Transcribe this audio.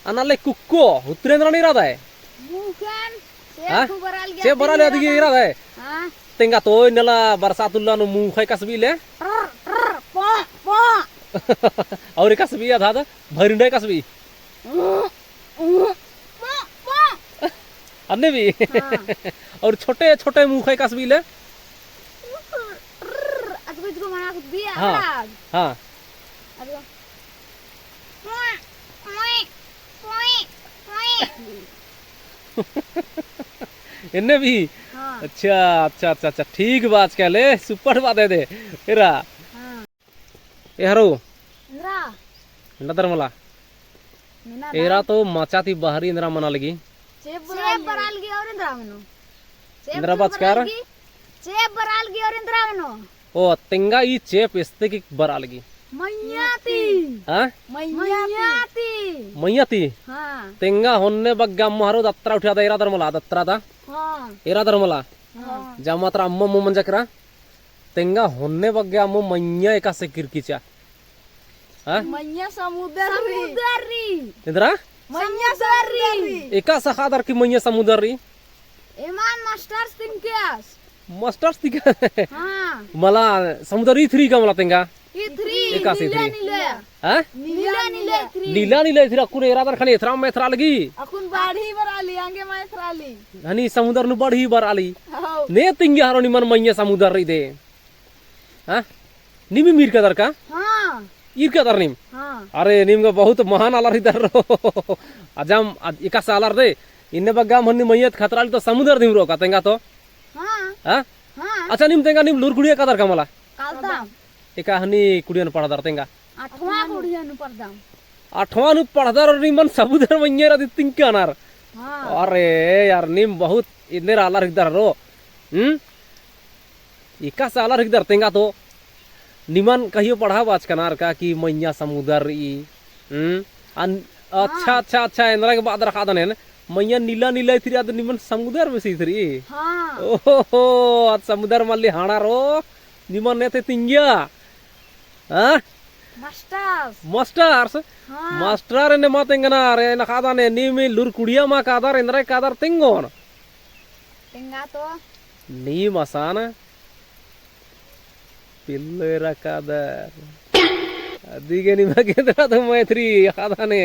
Analek kuko, Utrendra nirada. Bukan. Hah? Saya beral gया. Saya beral lagi irada. Hah? Tengah tuh nela barsatullah nu mukhai kasbile. Po po. और कसबी था भरिंडा कसबी Po po. अन्य भी और छोटे छोटे मुख है कसबी ले Aku juga mana aku dia. हाँ हाँ Aduh. Moi. Moi. Moi. Moi. इन्हें भी हाँ. अच्छा अच्छा अच्छा अच्छा ठीक बात कह ले सुपर बात है दे एरा हाँ. यारो Indra. नदर मला Mina. एरा तो मचाती बाहरी इंद्रा मना लगी Saya beral gया और Indra मनो. इंद्रा बाचकार Saya beral gया और Indra मनो. ओ तिंगा ई चेप इस्ते की बरा लगी Menyati. हाँ Menyati. मैया ती हाँ. तिंगा होने बग्गा मारो दत्रा उठा दे एरा दरमला दत्रा था हाँ. एरा दरमला हाँ. जामात्रा अम्म मुमन जकरा तेंगा होने बग्गे अम्म मैया एका से किरकिचा हाँ Manya samudari. Indira Manya samudari. एका सखादर की मैया समुद्री Iman master stingkias. मास्टर्स दिखा हाँ. मला समुद्री थ्री का मला तेंगा Itri. एका से थ्री Nila. हाँ Nila nila itri. नीला नीला थ्री अकुन एरा दर खाली थरा में थरा लगी Akun badi berali, angge mai terali. Honey समुद्र नु बढ़ी बर आली Oh. ने तिंगे हारो निमन मैया समुद्री दे हाँ निमी मीर का दर का हाँ. ईर का दर निम हाँ. अरे निम का बहुत महान आलार इधर रो अजम एका सालार दे इन्ने बग्गा मन्नी मैयत खतराली तो समुद्र दिम रो का तेंगा तो हाँ. हाँ हाँ. अच्छा निम तेंगा निम लूर कुड़िया का दर का मला Kaldam. एका हनी कुड़ियन पढ़ा दर तेंगा Atwa kudian pardam. आठवां नु पढ़ा दर निमन समुद्र मैया दी तिंका नार हाँ. अरे यार निम बहुत इन्ने आलार इधर रो एका सालार इधर तेंगा तो निमन कहियो पढ़ा बाज कनार का कि मैया समुद्र ई अच्छा अच्छा अच्छा इंद्रा के बाद रखा दने मैया नीला नीला थी आद निमन समुद्र में सी थी हाँ. ओहो आज समुद्र मल्ली हाड़ा रो निमन ने थे तिंगिया हाँ Masters. मास्टर्स हाँ. मास्टर ने मा तेंगना रे न खादा ने नी लुर कुड़िया मा कादर इंद्रा कादर तिंगोन Tinggal tuh. नी मसान पिल्लेरा कादर अदिगे नी मगेंद्रा तो मैत्री खादा ने